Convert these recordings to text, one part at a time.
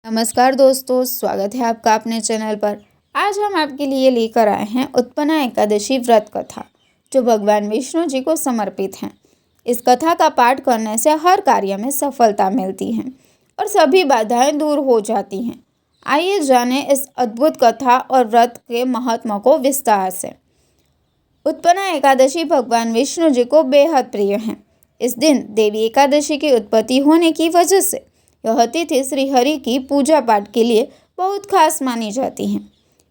नमस्कार दोस्तों, स्वागत है आपका अपने चैनल पर। आज हम आपके लिए लेकर आए हैं उत्पन्ना एकादशी व्रत कथा, जो भगवान विष्णु जी को समर्पित है। इस कथा का पाठ करने से हर कार्य में सफलता मिलती है और सभी बाधाएं दूर हो जाती हैं। आइए जानें इस अद्भुत कथा और व्रत के महत्व को विस्तार से। उत्पन्ना एकादशी भगवान विष्णु जी को बेहद प्रिय है। इस दिन देवी एकादशी की उत्पत्ति होने की वजह से यह तिथि श्री हरि की पूजा पाठ के लिए बहुत खास मानी जाती है।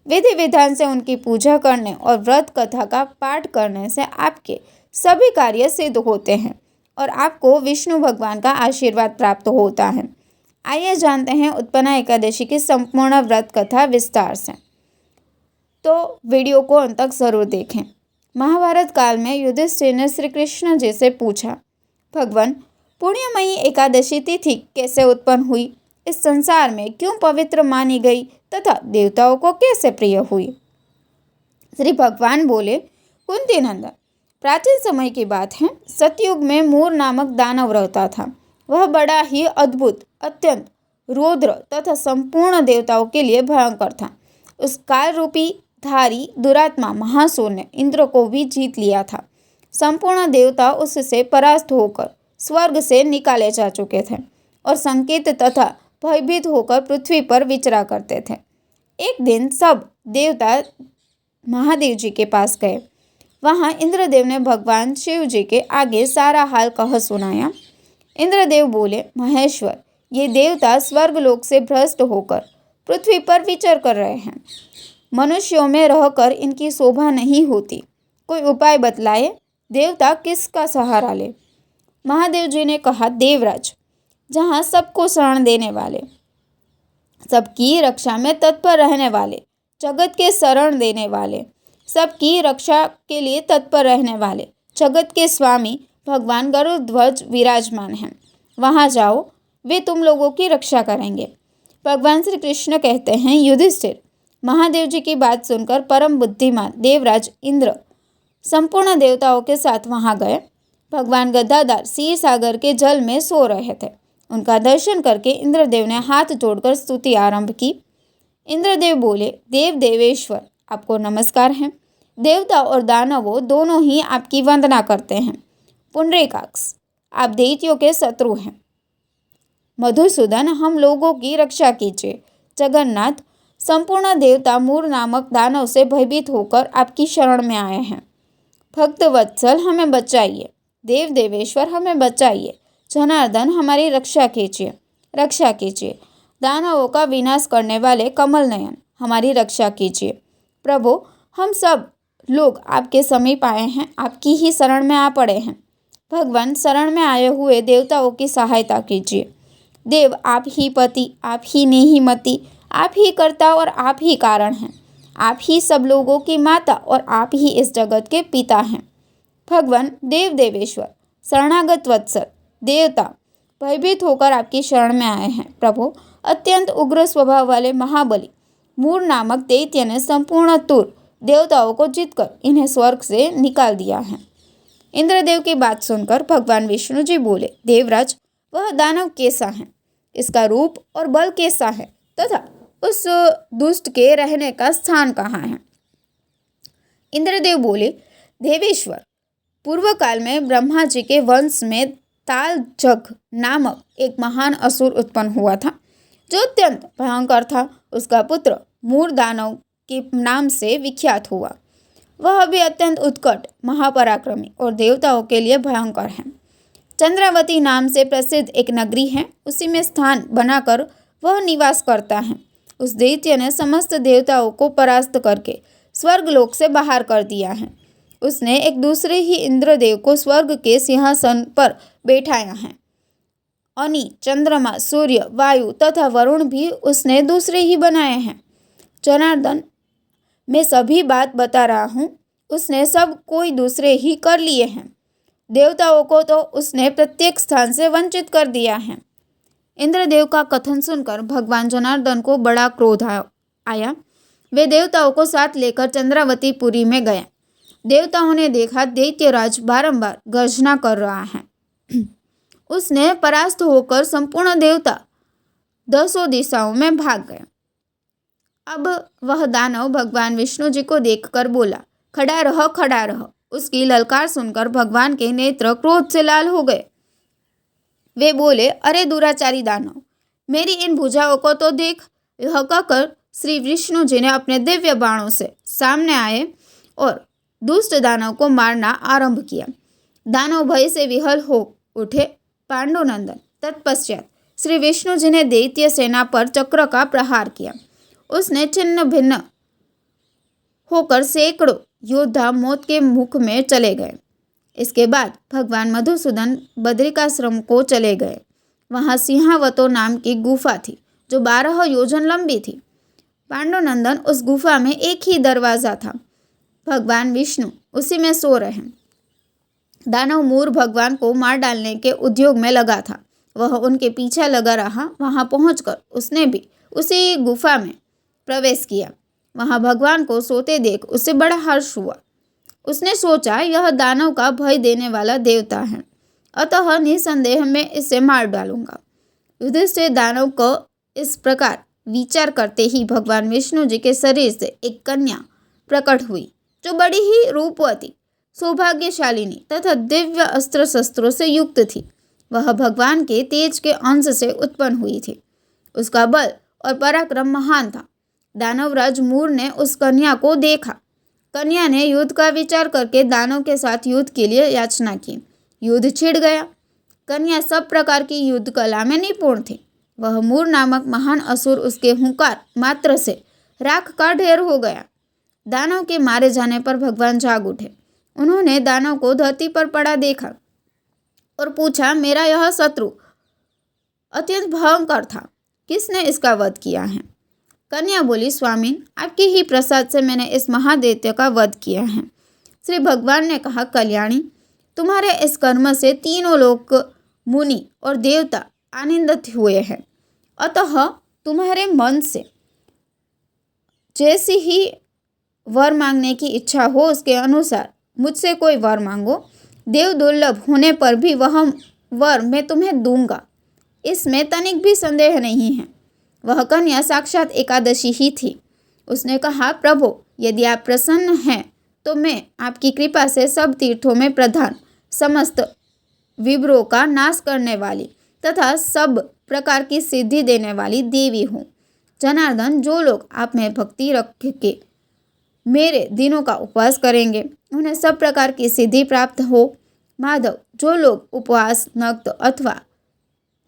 विधि विधान से उनकी पूजा करने और व्रत कथा का पाठ करने से आपके सभी कार्य सिद्ध होते हैं और आपको विष्णु भगवान का आशीर्वाद प्राप्त होता है। आइए जानते हैं उत्पन्ना एकादशी की संपूर्ण व्रत कथा विस्तार से। तो वीडियो को अंत तक जरूर देखें। महाभारत काल में युधिष्ठिर ने श्री कृष्ण जी से पूछा, भगवान, पुण्यमयी एकादशी तिथि कैसे उत्पन्न हुई, इस संसार में क्यों पवित्र मानी गई तथा देवताओं को कैसे प्रिय हुई। श्री भगवान बोले, कुंती नंदन, प्राचीन समय की बात है। सतयुग में मूर नामक दानव रहता था। वह बड़ा ही अद्भुत, अत्यंत रौद्र तथा संपूर्ण देवताओं के लिए भयंकर था। उस काल रूपी धारी दुरात्मा महासुर ने इंद्र को भी जीत लिया था। संपूर्ण देवता उससे परास्त होकर स्वर्ग से निकाले जा चुके थे और संकित तथा भयभीत होकर पृथ्वी पर विचरा करते थे। एक दिन सब देवता महादेव जी के पास गए। वहां इंद्रदेव ने भगवान शिव जी के आगे सारा हाल कह सुनाया। इंद्रदेव बोले, महेश्वर, ये देवता स्वर्गलोक से भ्रष्ट होकर पृथ्वी पर विचर कर रहे हैं। मनुष्यों में रहकर इनकी शोभा नहीं होती। कोई उपाय बतलाए, देवता किसका सहारा ले। महादेव जी ने कहा, देवराज, जहाँ सबको शरण देने वाले, सबकी रक्षा में तत्पर रहने वाले, जगत के शरण देने वाले, सबकी रक्षा के लिए तत्पर रहने वाले, जगत के स्वामी भगवान गरुड़ ध्वज विराजमान हैं, वहाँ जाओ, वे तुम लोगों की रक्षा करेंगे। भगवान श्री कृष्ण कहते हैं, युधिष्ठिर, महादेव जी की बात सुनकर परम बुद्धिमान देवराज इंद्र संपूर्ण देवताओं के साथ वहां गए। भगवान गदाधर क्षीर सागर के जल में सो रहे थे। उनका दर्शन करके इंद्रदेव ने हाथ जोड़कर स्तुति आरंभ की। इंद्रदेव बोले, देव देवेश्वर, आपको नमस्कार है। देवता और दानवों दोनों ही आपकी वंदना करते हैं। पुंडरीकाक्ष, आप दैत्यों के शत्रु हैं। मधुसूदन, हम लोगों की रक्षा कीजिए। जगन्नाथ, संपूर्ण देवता मूर नामक दानव से भयभीत होकर आपकी शरण में आए हैं। भक्त वत्सल, हमें बचाइए। देव देवेश्वर, हमें बचाइए। जनार्दन, हमारी रक्षा कीजिए, रक्षा कीजिए। दानवों का विनाश करने वाले कमल नयन, हमारी रक्षा कीजिए। प्रभु, हम सब लोग आपके समीप आए हैं, आपकी ही शरण में आ पड़े हैं। भगवान, शरण में आए हुए देवताओं की सहायता कीजिए। देव, आप ही पति, आप ही नेहिमति, आप ही कर्ता और आप ही कारण हैं। आप ही सब लोगों की माता और आप ही इस जगत के पिता हैं। भगवान देव देवेश्वर, शरणागत वत्सल देवता भयभीत होकर आपकी शरण में आए हैं। प्रभु, अत्यंत उग्र स्वभाव वाले महाबली मूर नामक दैत्य ने संपूर्ण तुर देवताओं को जीतकर इन्हें स्वर्ग से निकाल दिया है। इंद्रदेव की बात सुनकर भगवान विष्णु जी बोले, देवराज, वह दानव कैसा है, इसका रूप और बल कैसा है तथा उस दुष्ट के रहने का स्थान कहाँ है। इंद्रदेव बोले, देवेश्वर, पूर्व काल में ब्रह्मा जी के वंश में तालजग नामक एक महान असुर उत्पन्न हुआ था, जो अत्यंत भयंकर था। उसका पुत्र मूर दानव के नाम से विख्यात हुआ। वह भी अत्यंत उत्कट, महापराक्रमी और देवताओं के लिए भयंकर है। चंद्रावती नाम से प्रसिद्ध एक नगरी है, उसी में स्थान बनाकर वह निवास करता है। उस दैत्य ने समस्त देवताओं को परास्त करके स्वर्गलोक से बाहर कर दिया है। उसने एक दूसरे ही इंद्रदेव को स्वर्ग के सिंहासन पर बैठाया है। अनि, चंद्रमा, सूर्य, वायु तथा वरुण भी उसने दूसरे ही बनाए हैं। जनार्दन, मैं सभी बात बता रहा हूँ, उसने सब कोई दूसरे ही कर लिए हैं। देवताओं को तो उसने प्रत्येक स्थान से वंचित कर दिया है। इंद्रदेव का कथन सुनकर भगवान जनार्दन को बड़ा क्रोध आया। वे देवताओं को साथ लेकर चंद्रावती पुरी में गए। देवताओं ने देखा दैत्यराज बारंबार गर्जना कर रहा है। उसने परास्त होकर संपूर्ण देवता 10 दिशाओं में भाग गया। अब वह दानव भगवान विष्णु जी को देखकर बोला, खड़ा रह, खड़ा रह। उसकी ललकार सुनकर भगवान के नेत्र क्रोध से लाल हो गए। वे बोले, अरे दुराचारी दानव, मेरी इन भुजाओं को तो देख। यह कहकर श्री विष्णु जी ने अपने दिव्य बाणों से सामने आए और दुष्ट दानव को मारना आरंभ किया। दानव भय से विहल हो उठे। पांडुनंदन तत्पश्चात श्री विष्णु जी ने दैत्य सेना पर चक्र का प्रहार किया। उसने छिन्न भिन्न होकर सैकड़ों योद्धा मौत के मुख में चले गए। इसके बाद भगवान मधुसूदन बद्रिकाश्रम को चले गए। वहाँ सिंहावतो नाम की गुफा थी जो 12 योजन लंबी थी। पांडुनंदन उस गुफा में एक ही दरवाज़ा था। भगवान विष्णु उसी में सो रहे। दानव मूर भगवान को मार डालने के उद्योग में लगा था। वह उनके पीछे लगा रहा। वहां पहुंचकर उसने भी उसी गुफा में प्रवेश किया। वहां भगवान को सोते देख उसे बड़ा हर्ष हुआ। उसने सोचा, यह दानव का भय देने वाला देवता है, अतः निसंदेह मैं इसे मार डालूंगा। युधिष्ठिर दानव को इस प्रकार विचार करते ही भगवान विष्णु जी के शरीर से एक कन्या प्रकट हुई जो बड़ी ही रूपवती, सौभाग्यशालिनी तथा दिव्य अस्त्र शस्त्रों से युक्त थी। वह भगवान के तेज के अंश से उत्पन्न हुई थी। उसका बल और पराक्रम महान था। दानवराज मूर ने उस कन्या को देखा। कन्या ने युद्ध का विचार करके दानव के साथ युद्ध के लिए याचना की। युद्ध छिड़ गया। कन्या सब प्रकार की युद्ध कला में निपुण थी। वह मूर नामक महान असुर उसके हुंकार मात्र से राख का ढेर हो गया। दानव के मारे जाने पर भगवान जाग उठे। उन्होंने दानव को धरती पर पड़ा देखा और पूछा, मेरा यह शत्रु अत्यंत भयंकर था, किसने इसका वध किया है? कन्या बोली, स्वामी, आपके ही प्रसाद से मैंने इस महादैत्य का वध किया है। श्री भगवान ने कहा, कल्याणी, तुम्हारे इस कर्म से तीनों लोक, मुनि और देवता आनंदित हुए हैं। अतः तुम्हारे मन से जैसी ही वर मांगने की इच्छा हो उसके अनुसार मुझसे कोई वर मांगो। देव दुर्लभ होने पर भी वह वर मैं तुम्हें दूंगा, इसमें तनिक भी संदेह नहीं है। वह कन्या साक्षात एकादशी ही थी। उसने कहा, प्रभु, यदि आप प्रसन्न हैं तो मैं आपकी कृपा से सब तीर्थों में प्रधान, समस्त विभ्रों का नाश करने वाली तथा सब प्रकार की सिद्धि देने वाली देवी हूँ। जनार्दन, जो लोग आप में भक्ति रख के मेरे दिनों का उपवास करेंगे उन्हें सब प्रकार की सिद्धि प्राप्त हो। माधव, जो लोग उपवास, नक्त अथवा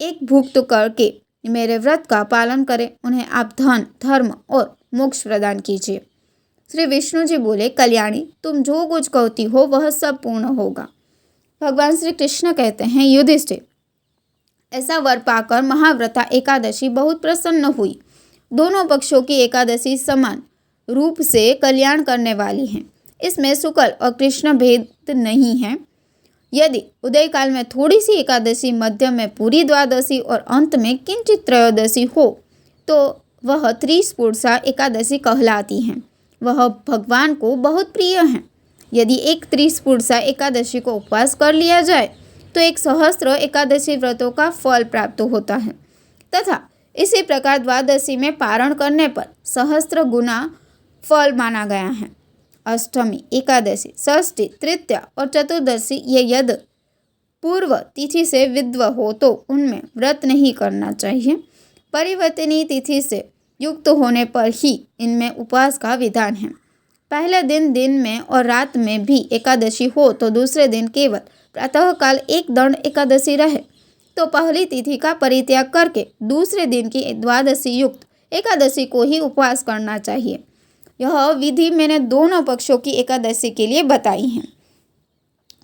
एक भुक्त करके मेरे व्रत का पालन करें उन्हें आप धन, धर्म और मोक्ष प्रदान कीजिए। श्री विष्णु जी बोले, कल्याणी, तुम जो कुछ कहती हो वह सब पूर्ण होगा। भगवान श्री कृष्ण कहते हैं, युधिष्ठिर, ऐसा वर पाकर महाव्रता एकादशी बहुत प्रसन्न हुई। दोनों पक्षों की एकादशी समान रूप से कल्याण करने वाली है। इसमें शुक्ल और कृष्ण भेद नहीं है। यदि उदय काल में थोड़ी सी एकादशी, मध्य में पूरी द्वादशी और अंत में किंचित त्रयोदशी हो तो वह त्रिस्पुरुषा एकादशी कहलाती है। वह भगवान को बहुत प्रिय है। यदि एक त्रिस्पुरुषा एकादशी को उपवास कर लिया जाए तो 1 सहस्त्र एकादशी व्रतों का फल प्राप्त होता है तथा इसी प्रकार द्वादशी में पारण करने पर सहस्त्र गुना फल माना गया है। अष्टमी, एकादशी, षष्ठी, तृतीया और चतुर्दशी ये यदि पूर्व तिथि से विद्व हो तो उनमें व्रत नहीं करना चाहिए। परिवर्तनीय तिथि से युक्त होने पर ही इनमें उपवास का विधान है। पहले दिन में और रात में भी एकादशी हो तो दूसरे दिन केवल प्रातःकाल एक दंड एकादशी रहे तो पहली तिथि का परित्याग करके दूसरे दिन की द्वादशी युक्त एकादशी को ही उपवास करना चाहिए। यह विधि मैंने दोनों पक्षों की एकादशी के लिए बताई है।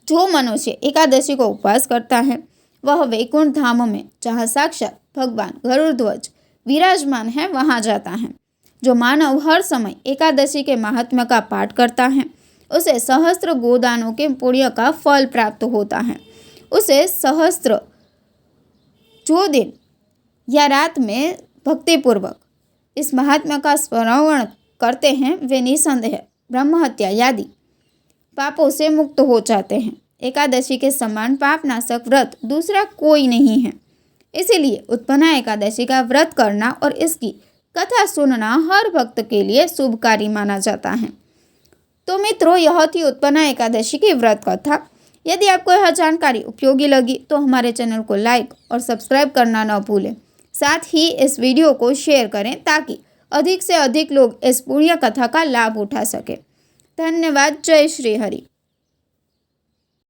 जो मनुष्य एकादशी को उपवास करता है वह वैकुंठ धाम में, जहाँ साक्षात भगवान गरुड़ध्वज विराजमान है, वहाँ जाता है। जो मानव हर समय एकादशी के महात्म्य का पाठ करता है उसे सहस्त्र गोदानों के पुण्य का फल प्राप्त होता है। उसे सहस्त्र जो दिन या रात में भक्तिपूर्वक इस महात्मा का स्मरण करते हैं वे निसंदेह ब्रह्म हत्या आदि पापों से मुक्त हो जाते हैं। एकादशी के समान पापनाशक व्रत दूसरा कोई नहीं है। इसीलिए उत्पन्ना एकादशी का व्रत करना और इसकी कथा सुनना हर भक्त के लिए शुभकारी माना जाता है। तो मित्रों, यह थी उत्पन्ना एकादशी की व्रत कथा। यदि आपको यह जानकारी उपयोगी लगी तो हमारे चैनल को लाइक और सब्सक्राइब करना न भूलें। साथ ही इस वीडियो को शेयर करें ताकि अधिक से अधिक लोग इस पुण्य कथा का लाभ उठा सकें। धन्यवाद। जय श्री हरि।